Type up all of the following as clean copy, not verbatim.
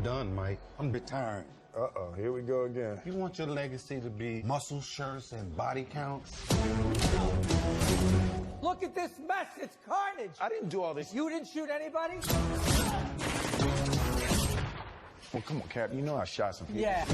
I'm done, Mike. I'm retiring. Uh-oh, here we go again. You want your legacy to be muscle shirts and body counts? Look at this mess. It's carnage. I didn't do all this. You didn't shoot anybody? Well, come on, Cap. You know I shot some people. Yeah.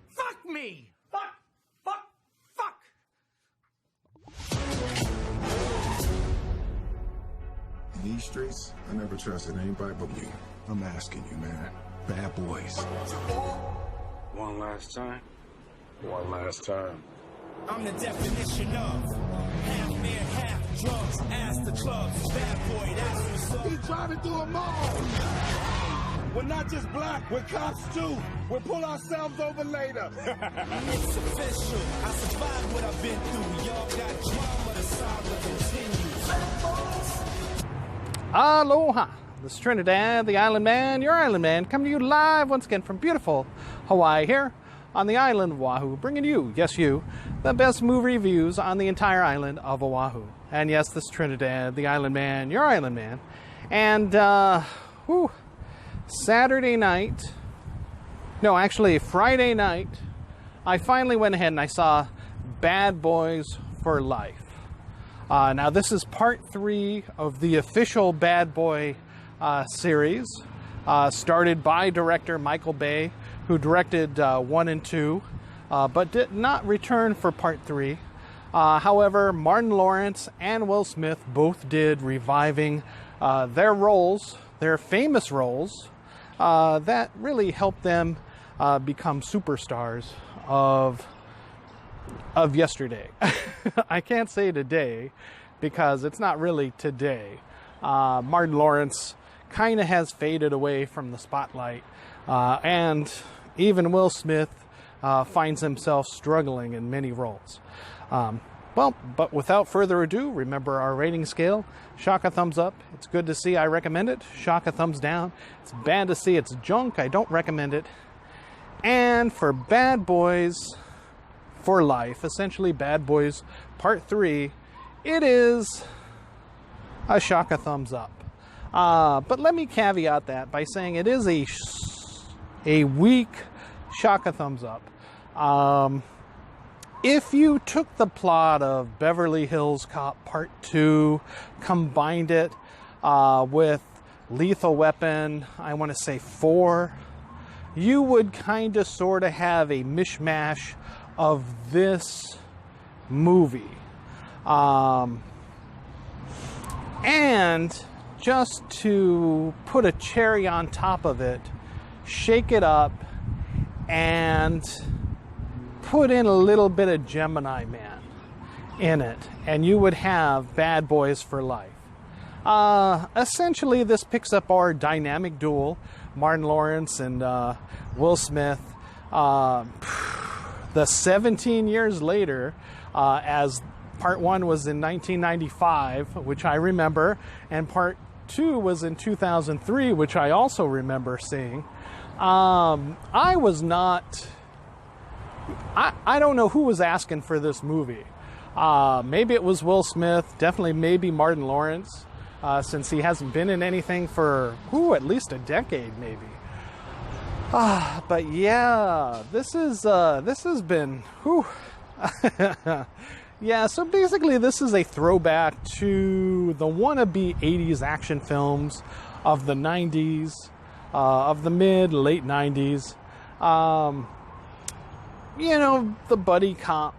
Fuck me. Fuck. In these streets, I never trusted anybody but you. I'm asking you, man. Bad boys. One last time. One last time. I'm the definition of half man, half drugs. Ask the clubs, bad boy, that's what's up. He's driving through a mall. We're not just black, we're cops too. We'll pull ourselves over later. It's official. I survived what I've been through. Y'all got drama, the saga continues. Aloha! This is Trinidad the Island Man, your Island Man, coming to you live once again from beautiful Hawaii here on the island of Oahu, bringing you, yes you, the best movie reviews on the entire island of Oahu. And yes, this is Trinidad the Island Man, your Island Man. And, Saturday night, no, actually Friday night, I finally went ahead and I saw Bad Boys for Life. Now this is part 3 of the official Bad Boy series, started by director Michael Bay, who directed 1 and 2, but did not return for part 3. However, Martin Lawrence and Will Smith both did, reviving their roles, their famous roles, that really helped them become superstars of yesterday. I can't say today because it's not really today. Martin Lawrence kind of has faded away from the spotlight, and even Will Smith finds himself struggling in many roles. But without further ado, remember our rating scale. Shock a thumbs up. It's good to see. I recommend it. Shock a thumbs down. It's bad to see. It's junk. I don't recommend it. And for Bad Boys for Life, essentially Bad Boys Part 3, it is a shock a thumbs up. But let me caveat that by saying it is a weak shock a thumbs up. If you took the plot of Beverly Hills Cop Part 2, combined it with Lethal Weapon, I want to say 4, you would kind of sort of have a mishmash of this movie. And just to put a cherry on top of it, shake it up and put in a little bit of Gemini Man in it, and you would have Bad Boys for Life. Essentially, this picks up our dynamic duel, Martin Lawrence and Will Smith, the 17 years later, as Part 1 was in 1995, which I remember, and Part 2 was in 2003, which I also remember seeing. I was not... I don't know who was asking for this movie. Maybe it was Will Smith, definitely maybe Martin Lawrence, since he hasn't been in anything for, at least a decade maybe. But yeah, this has been, Yeah, so basically this is a throwback to the wannabe 80s action films of the 90s, of the mid-late 90s. The buddy cop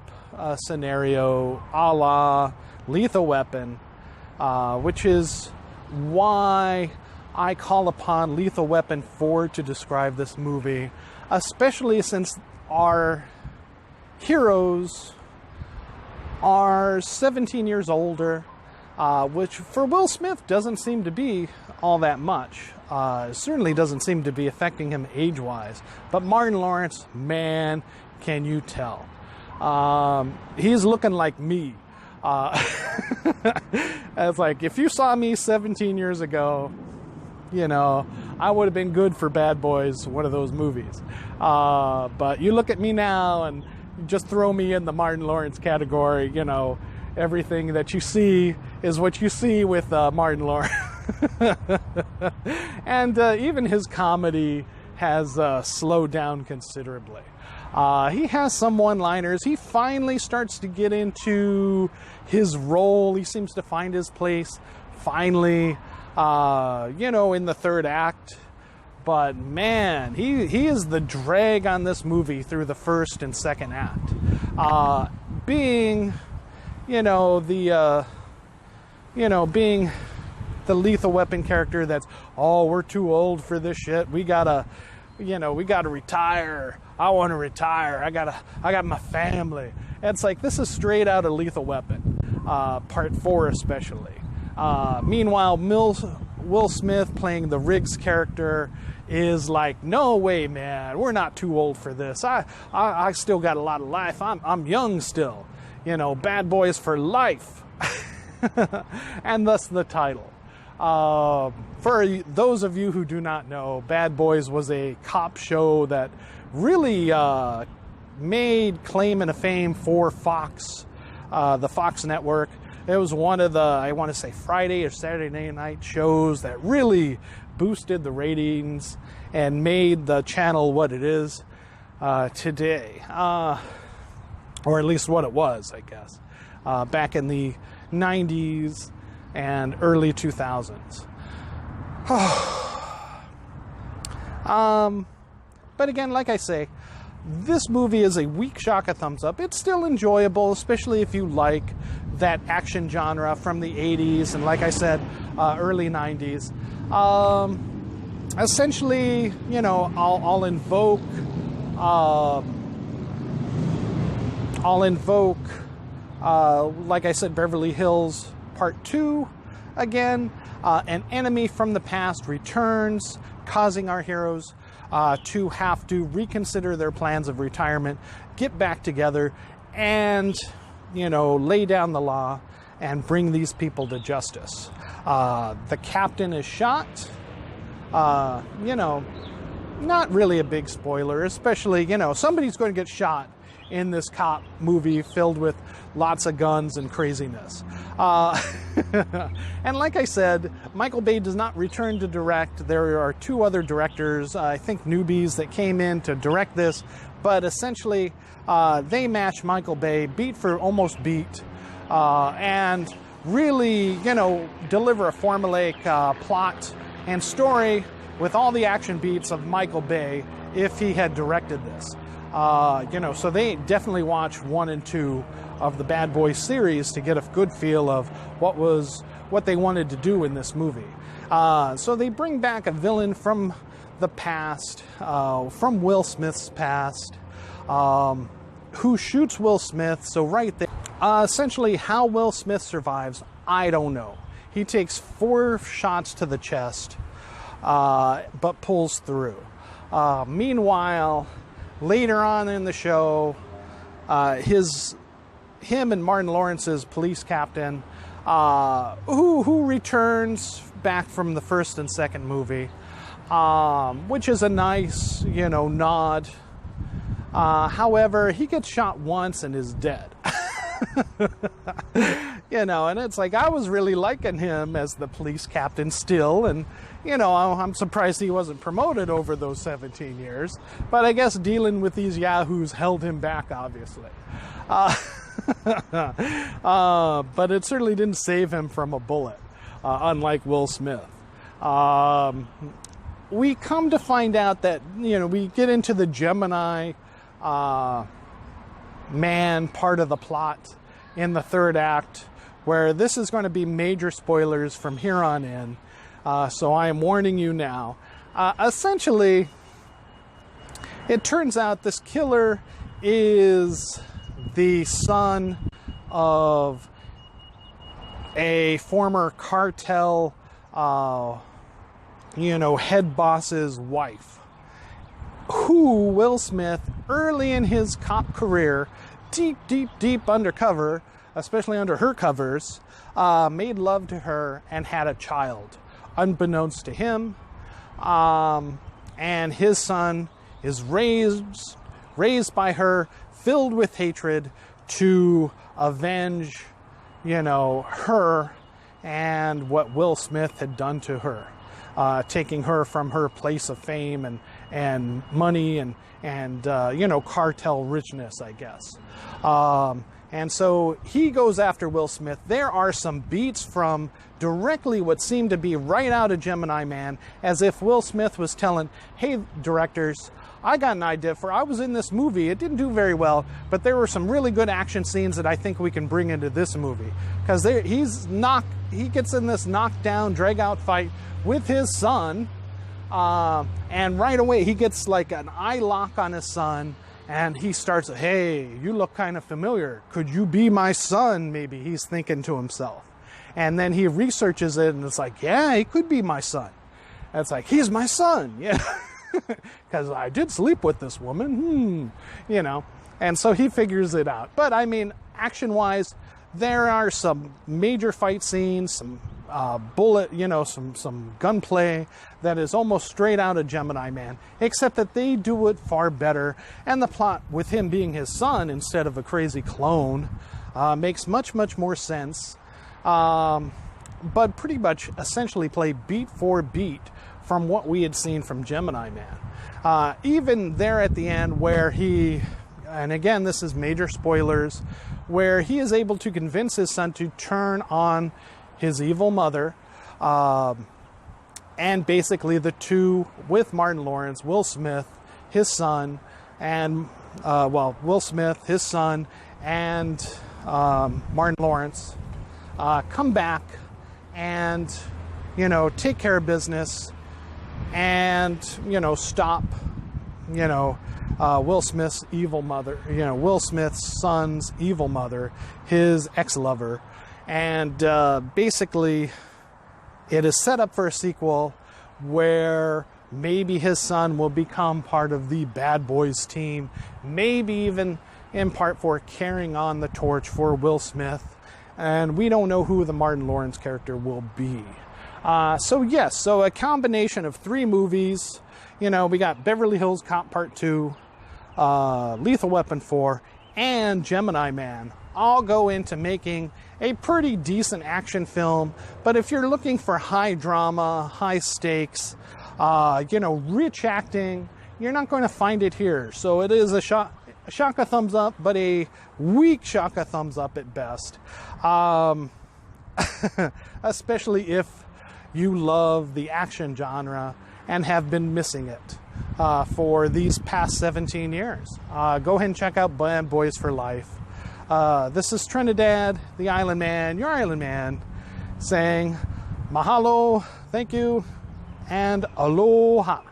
scenario a la Lethal Weapon, which is why I call upon Lethal Weapon 4 to describe this movie, especially since our heroes are 17 years older, which for Will Smith doesn't seem to be all that much. Certainly doesn't seem to be affecting him age-wise. But Martin Lawrence, man, can you tell? He's looking like me. It's like, if you saw me 17 years ago, I would have been good for Bad Boys, one of those movies. But you look at me now and just throw me in the Martin Lawrence category. Everything that you see is what you see with Martin Lawrence. And even his comedy has slowed down considerably. He has some one-liners. He finally starts to get into his role. He seems to find his place finally, in the third act. But man, he is the drag on this movie through the first and second act. Being the Lethal Weapon character that's, oh, we're too old for this shit. We gotta retire. I want to retire. I got my family. It's like, this is straight out of Lethal Weapon, Part 4 especially. Meanwhile, Will Smith playing the Riggs character is like, no way, man. We're not too old for this. I still got a lot of life. I'm young still. Bad boys for life. And thus the title. For those of you who do not know, Bad Boys was a cop show that really made claim and fame for Fox, the Fox network. It was one of the, I want to say, Friday or Saturday night shows that really boosted the ratings and made the channel what it is today. Or at least what it was, I guess, back in the 90s and early 2000s. But again, like I say, this movie is a weak shock a thumbs up. It's still enjoyable, especially if you like that action genre from the 80s and, like I said, early 90s. Essentially, I'll invoke like I said, Beverly Hills Part 2 again. An enemy from the past returns, causing our heroes to have to reconsider their plans of retirement, get back together, and, lay down the law and bring these people to justice. The captain is shot. Not really a big spoiler, especially, somebody's going to get shot in this cop movie filled with lots of guns and craziness. And like I said, Michael Bay does not return to direct. There are two other directors, I think newbies, that came in to direct this, but essentially they match Michael Bay beat for almost beat, and really, deliver a formulaic plot and story with all the action beats of Michael Bay if he had directed this. So they definitely watch 1 and 2 of the Bad Boys series to get a good feel of what they wanted to do in this movie. So they bring back a villain from the past, from Will Smith's past, who shoots Will Smith. So right there, essentially how Will Smith survives, I don't know. He takes 4 shots to the chest, but pulls through. Meanwhile, later on in the show, him and Martin Lawrence's police captain, who returns back from the first and second movie, which is a nice, nod. However, he gets shot once and is dead. And it's like, I was really liking him as the police captain still, and I'm surprised he wasn't promoted over those 17 years, but I guess dealing with these yahoos held him back, obviously. But it certainly didn't save him from a bullet, unlike Will Smith. We come to find out that, we get into the Gemini man part of the plot in the third act, where this is going to be major spoilers from here on in. So I am warning you now. Essentially, it turns out this killer is the son of a former cartel, head boss's wife, who Will Smith, early in his cop career, deep undercover, especially under her covers, made love to her and had a child, unbeknownst to him. And his son is raised by her, filled with hatred to avenge, her and what Will Smith had done to her, taking her from her place of fame and money and you know, cartel richness, I guess. And so he goes after Will Smith. There are some beats from directly what seemed to be right out of Gemini Man, as if Will Smith was telling, hey, directors, I got an idea I was in this movie. It didn't do very well, but there were some really good action scenes that I think we can bring into this movie. Because he gets in this knockdown, drag out fight with his son, and right away he gets like an eye lock on his son. And he starts, hey, you look kind of familiar. Could you be my son? Maybe he's thinking to himself. And then he researches it, and it's like, yeah, he could be my son. And it's like, he's my son, yeah. Because I did sleep with this woman, you know. And so he figures it out. But, I mean, action-wise, there are some major fight scenes, some bullet, you know, some gunplay that is almost straight out of Gemini Man, except that they do it far better, and the plot with him being his son instead of a crazy clone makes much more sense, but pretty much essentially play beat for beat from what we had seen from Gemini Man. Even there at the end where he, and again this is major spoilers, where he is able to convince his son to turn on his evil mother, and basically the two with Martin Lawrence, Will Smith, his son, and Will Smith, his son, and Martin Lawrence come back and, you know, take care of business and, you know, stop, you know, Will Smith's evil mother, you know, Will Smith's son's evil mother, his ex-lover. And basically, it is set up for a sequel where maybe his son will become part of the Bad Boys team, maybe even in part for carrying on the torch for Will Smith. And we don't know who the Martin Lawrence character will be. So yes, so a combination of 3 movies. You know, we got Beverly Hills Cop Part 2, Lethal Weapon 4, and Gemini Man all go into making a pretty decent action film. But if you're looking for high drama, high stakes, you know, rich acting, you're not going to find it here. So it is a shaka thumbs up, but a weak shaka thumbs up at best. Especially if you love the action genre and have been missing it for these past 17 years. Go ahead and check out Bad Boys for Life. This is Trinidad the Island Man, your Island Man, saying mahalo, thank you, and aloha.